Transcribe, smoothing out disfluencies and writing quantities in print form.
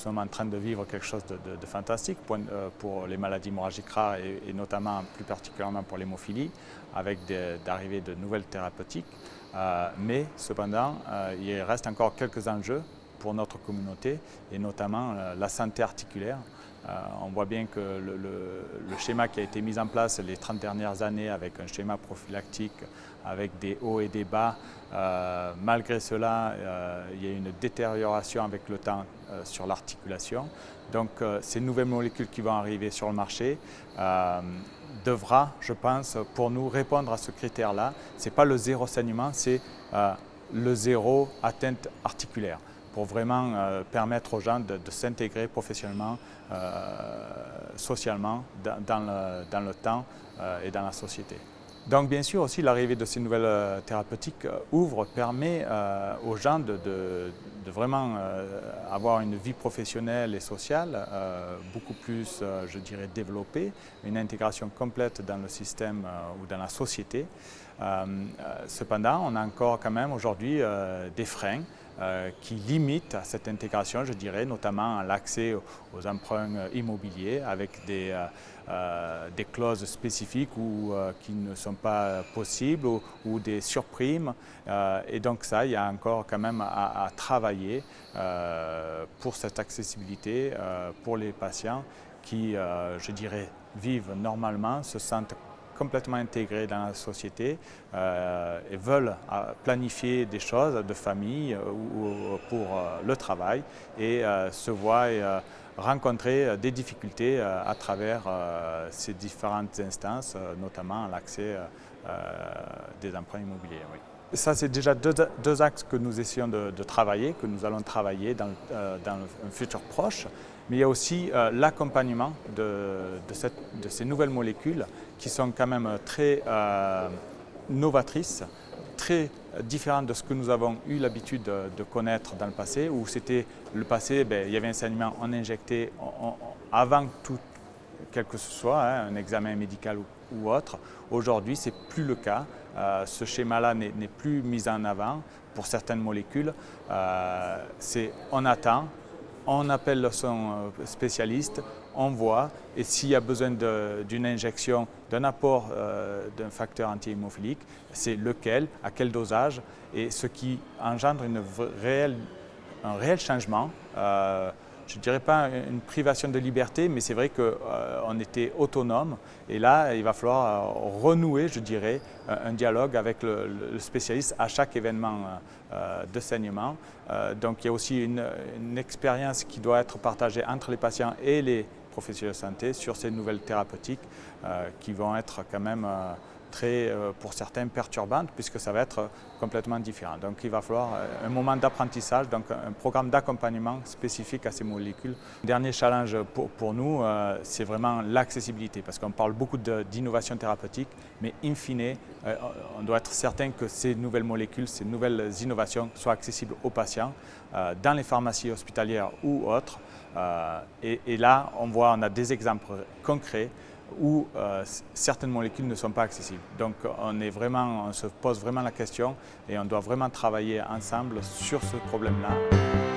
sommes en train de vivre quelque chose de fantastique pour les maladies hémorragiques rares et notamment plus particulièrement pour l'hémophilie, avec d'arrivée de nouvelles thérapeutiques. Mais cependant, il reste encore quelques enjeux pour notre communauté et notamment la santé articulaire. On voit bien que le schéma qui a été mis en place les 30 dernières années avec un schéma prophylactique, avec des hauts et des bas, malgré cela, il y a une détérioration avec le temps sur l'articulation. Donc ces nouvelles molécules qui vont arriver sur le marché devra, je pense, pour nous répondre à ce critère-là. Ce n'est pas le zéro saignement, c'est le zéro atteinte articulaire, pour vraiment permettre aux gens de s'intégrer professionnellement, socialement, dans le temps et dans la société. Donc bien sûr aussi l'arrivée de ces nouvelles thérapeutiques permet aux gens de vraiment avoir une vie professionnelle et sociale beaucoup plus, je dirais, développée, une intégration complète dans le système ou dans la société. Cependant, on a encore quand même aujourd'hui des freins qui limitent cette intégration, je dirais, notamment l'accès aux emprunts immobiliers avec des clauses spécifiques qui ne sont pas possibles ou des surprimes. Et donc ça, il y a encore quand même à travailler pour cette accessibilité pour les patients qui, je dirais, vivent normalement, se sentent complètement intégrés dans la société et veulent planifier des choses de famille ou pour le travail et se voient rencontrer des difficultés à travers ces différentes instances, notamment l'accès des emprunts immobiliers. Oui. Ça, c'est déjà deux axes que nous essayons de travailler, que nous allons travailler dans un futur proche. Mais il y a aussi l'accompagnement de ces nouvelles molécules qui sont quand même très novatrices, très différentes de ce que nous avons eu l'habitude de connaître dans le passé, où c'était le passé, il y avait un saignement, on injectait avant tout, quel que ce soit, un examen médical ou autre. Aujourd'hui, ce n'est plus le cas. Ce schéma-là n'est plus mis en avant pour certaines molécules. On attend. On appelle son spécialiste, on voit, et s'il y a besoin d'une injection, d'un apport d'un facteur anti-hémophilique, c'est lequel, à quel dosage, et ce qui engendre un réel changement. Je ne dirais pas une privation de liberté, mais c'est vrai qu'on était autonome et là, il va falloir renouer, je dirais, un dialogue avec le spécialiste à chaque événement de saignement. Donc il y a aussi une expérience qui doit être partagée entre les patients et les professionnels de santé sur ces nouvelles thérapeutiques qui vont être quand même très, pour certains, perturbantes puisque ça va être complètement différent. Donc il va falloir un moment d'apprentissage, donc un programme d'accompagnement spécifique à ces molécules. Le dernier challenge pour nous, c'est vraiment l'accessibilité parce qu'on parle beaucoup d'innovation thérapeutique, mais in fine, on doit être certain que ces nouvelles molécules, ces nouvelles innovations soient accessibles aux patients dans les pharmacies hospitalières ou autres. Et là, on a des exemples concrets où certaines molécules ne sont pas accessibles. Donc on se pose vraiment la question et on doit vraiment travailler ensemble sur ce problème-là.